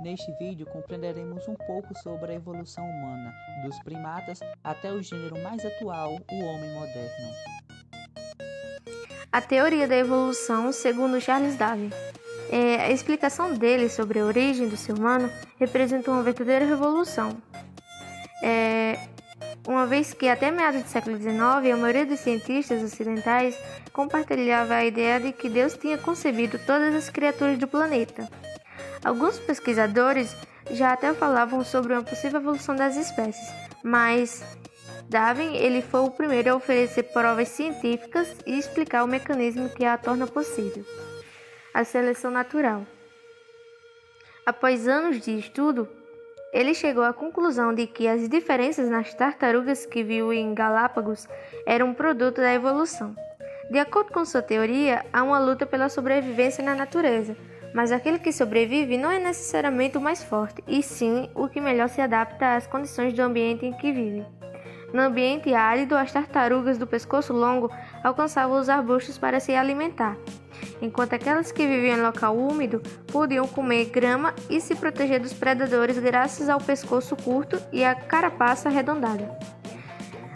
Neste vídeo compreenderemos um pouco sobre a evolução humana, dos primatas até o gênero mais atual, o homem moderno. A teoria da evolução, segundo Charles Darwin. A explicação dele sobre a origem do ser humano representa uma verdadeira revolução. Uma vez que até meados do século XIX, a maioria dos cientistas ocidentais compartilhava a ideia de que Deus tinha concebido todas as criaturas do planeta. Alguns pesquisadores já até falavam sobre uma possível evolução das espécies, mas Darwin ele foi o primeiro a oferecer provas científicas e explicar o mecanismo que a torna possível: a seleção natural. Após anos de estudo, ele chegou à conclusão de que as diferenças nas tartarugas que viu em Galápagos eram um produto da evolução. De acordo com sua teoria, há uma luta pela sobrevivência na natureza, mas aquele que sobrevive não é necessariamente o mais forte, e sim o que melhor se adapta às condições do ambiente em que vive. No ambiente árido, as tartarugas do pescoço longo alcançavam os arbustos para se alimentar, enquanto aquelas que viviam em local úmido podiam comer grama e se proteger dos predadores graças ao pescoço curto e à carapaça arredondada.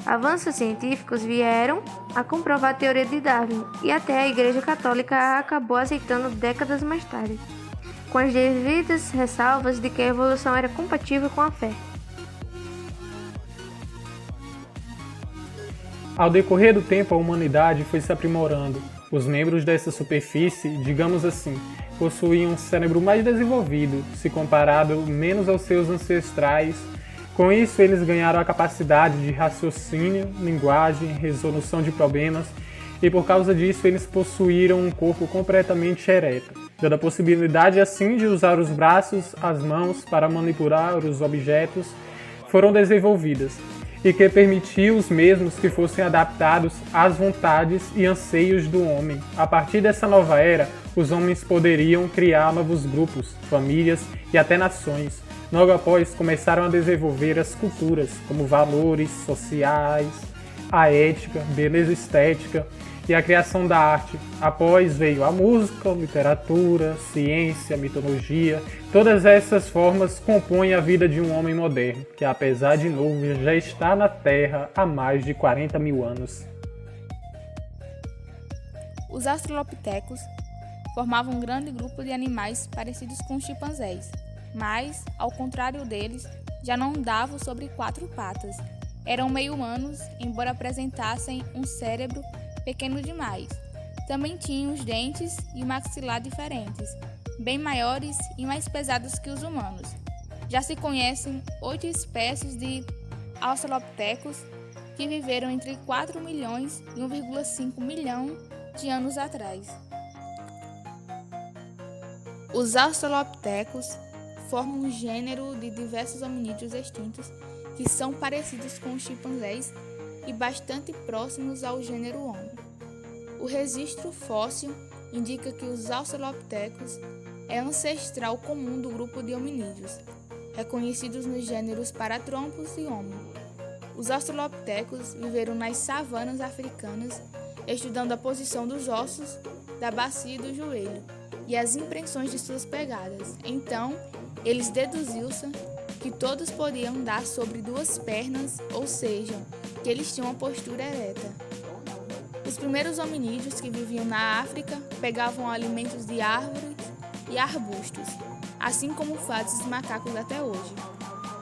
Avanços científicos vieram a comprovar a teoria de Darwin e até a Igreja Católica a acabou aceitando décadas mais tarde, com as devidas ressalvas de que a evolução era compatível com a fé. Ao decorrer do tempo, a humanidade foi se aprimorando. Os membros dessa superfície, digamos assim, possuíam um cérebro mais desenvolvido, se comparado menos aos seus ancestrais. Com isso, eles ganharam a capacidade de raciocínio, linguagem, resolução de problemas, e por causa disso eles possuíram um corpo completamente ereto, dando a possibilidade assim de usar os braços, as mãos para manipular os objetos, foram desenvolvidas, e que permitiu os mesmos que fossem adaptados às vontades e anseios do homem. A partir dessa nova era, os homens poderiam criar novos grupos, famílias e até nações. Logo após, começaram a desenvolver as culturas, como valores sociais, a ética, beleza estética e a criação da arte. Após veio a música, literatura, ciência, mitologia. Todas essas formas compõem a vida de um homem moderno, que apesar de novo já está na Terra há mais de 40 mil anos. Os australopithecus formavam um grande grupo de animais parecidos com os chimpanzés, mas, ao contrário deles, já não andavam sobre 4 patas. Eram meio humanos, embora apresentassem um cérebro pequeno demais. Também tinham os dentes e o maxilar diferentes, bem maiores e mais pesados que os humanos. Já se conhecem 8 espécies de australopithecus que viveram entre 4 milhões e 1,5 milhão de anos atrás. Os australopithecus formam um gênero de diversos hominídeos extintos que são parecidos com os chimpanzés e bastante próximos ao gênero Homo. O registro fóssil indica que os australopithecus é ancestral comum do grupo de hominídeos, reconhecidos nos gêneros Paratrompus e Homo. Os australopithecus viveram nas savanas africanas, estudando a posição dos ossos, da bacia e do joelho, e as impressões de suas pegadas. Então, eles deduziu-se que todos podiam andar sobre 2 pernas, ou seja, que eles tinham uma postura ereta. Os primeiros hominídeos que viviam na África pegavam alimentos de árvores e arbustos, assim como fazem os macacos até hoje.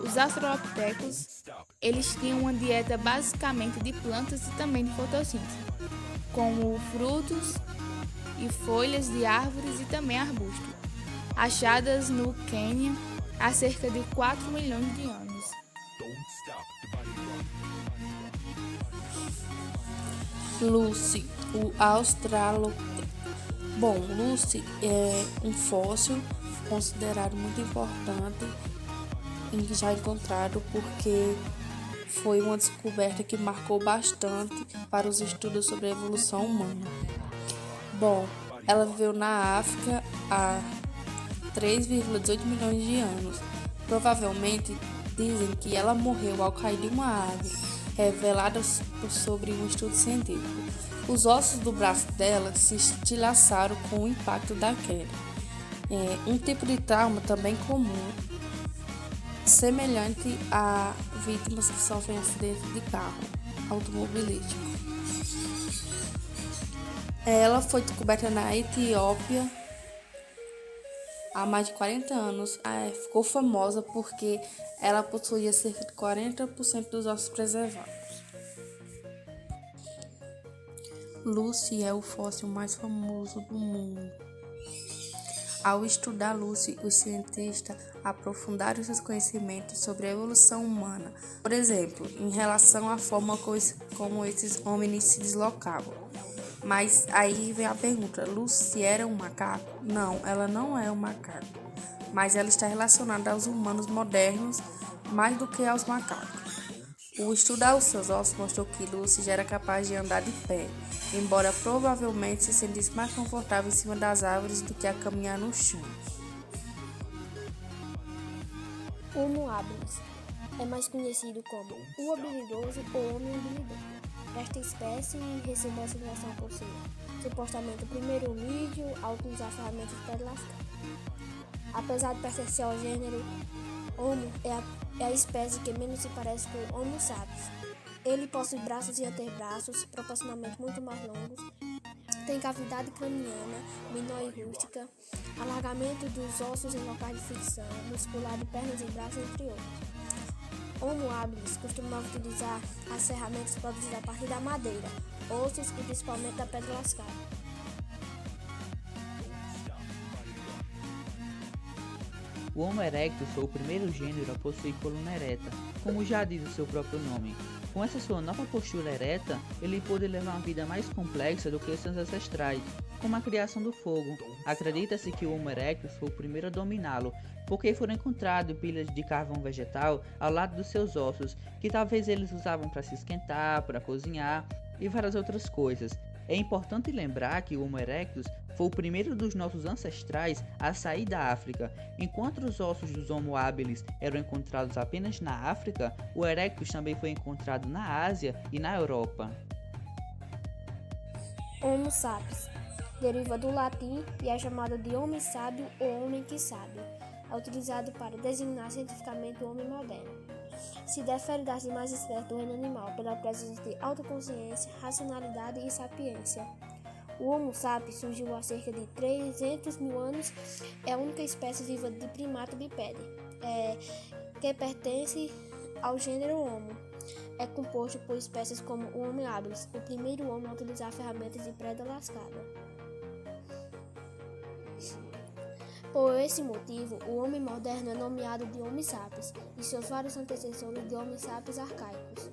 Os australopithecus, eles tinham uma dieta basicamente de plantas e também de fotossíntese, como frutos e folhas de árvores e também arbustos, achadas no Quênia há cerca de 4 milhões de anos. Lucy, o australopithecus. Bom, Lucy é um fóssil considerado muito importante e já encontrado porque foi uma descoberta que marcou bastante para os estudos sobre a evolução humana. Bom, ela viveu na África há 3,18 milhões de anos. Provavelmente dizem que ela morreu ao cair de uma árvore, reveladas sobre um estudo científico. Os ossos do braço dela se estilhaçaram com o impacto da queda. Um tipo de trauma também comum, semelhante a vítimas que sofrem acidentes de carro automobilístico. Ela foi descoberta na Etiópia há mais de 40 anos. Ficou famosa porque ela possuía cerca de 40% dos ossos preservados. Lucy é o fóssil mais famoso do mundo. Ao estudar Lucy, os cientistas aprofundaram seus conhecimentos sobre a evolução humana, por exemplo, em relação à forma como esses homínidos se deslocavam. Mas aí vem a pergunta: Lucy era um macaco? Não, ela não é um macaco, mas ela está relacionada aos humanos modernos mais do que aos macacos. O estudar os seus ossos mostrou que Lucy já era capaz de andar de pé, embora provavelmente se sentisse mais confortável em cima das árvores do que a caminhar no chão. Homo habilis é mais conhecido como o habilidoso ou homem habilidoso. Esta espécie recebeu essa noção por ser supostamente o primeiro homídeo a utilizar ferramentas para lascar. Apesar de pertencer ao gênero Homo, é a espécie que menos se parece com Homo sapiens. Ele possui braços e antebraços proporcionalmente muito mais longos, tem cavidade craniana menor e rústica, alargamento dos ossos em locais de fricção muscular de pernas e braços, entre outros. Homo habilis costumava utilizar as ferramentas produzidas a partir da madeira, ossos e principalmente da pedra lascada. O Homo erectus foi o primeiro gênero a possuir coluna ereta, como já diz o seu próprio nome. Com essa sua nova postura ereta, ele pôde levar uma vida mais complexa do que seus ancestrais, como a criação do fogo. Acredita-se que o Homo erectus foi o primeiro a dominá-lo, porque foram encontrados pilhas de carvão vegetal ao lado dos seus ossos, que talvez eles usavam para se esquentar, para cozinhar e várias outras coisas. É importante lembrar que o Homo erectus foi o primeiro dos nossos ancestrais a sair da África. Enquanto os ossos dos Homo habilis eram encontrados apenas na África, o erectus também foi encontrado na Ásia e na Europa. Homo sapiens deriva do latim e é chamado de homem sábio ou homem que sabe. É utilizado para designar cientificamente o homem moderno. Se difere das demais espécies do reino animal pela presença de autoconsciência, racionalidade e sapiência. O Homo sapiens surgiu há cerca de 300 mil anos. É a única espécie viva de primata bipede, que pertence ao gênero Homo. É composto por espécies como o Homo habilis, o primeiro homem a utilizar ferramentas de preda lascada. Por esse motivo, o homem moderno é nomeado de Homo sapiens e seus vários antecessores de Homo sapiens arcaicos.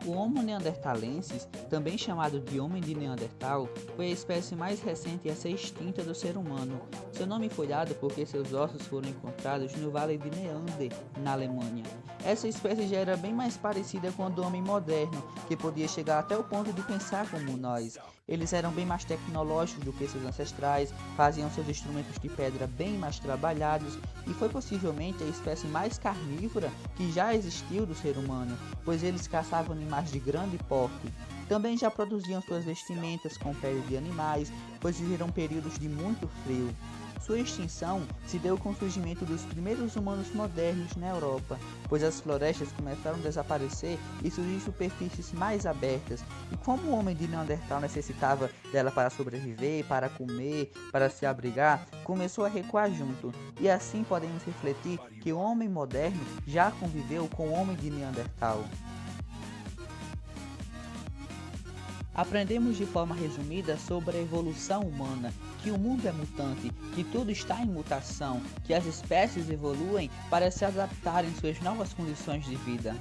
O Homo neanderthalensis, também chamado de Homem de Neandertal, foi a espécie mais recente a ser extinta do ser humano. Seu nome foi dado porque seus ossos foram encontrados no Vale de Neander, na Alemanha. Essa espécie já era bem mais parecida com a do homem moderno, que podia chegar até o ponto de pensar como nós. Eles eram bem mais tecnológicos do que seus ancestrais, faziam seus instrumentos de pedra bem mais trabalhados e foi possivelmente a espécie mais carnívora que já existiu do ser humano, pois eles caçavam animais de grande porte. Também já produziam suas vestimentas com pele de animais, pois viveram períodos de muito frio. Sua extinção se deu com o surgimento dos primeiros humanos modernos na Europa, pois as florestas começaram a desaparecer e surgiram superfícies mais abertas, e como o homem de Neandertal necessitava dela para sobreviver, para comer, para se abrigar, começou a recuar junto, e assim podemos refletir que o homem moderno já conviveu com o homem de Neandertal. Aprendemos de forma resumida sobre a evolução humana, que o mundo é mutante, que tudo está em mutação, que as espécies evoluem para se adaptarem às suas novas condições de vida.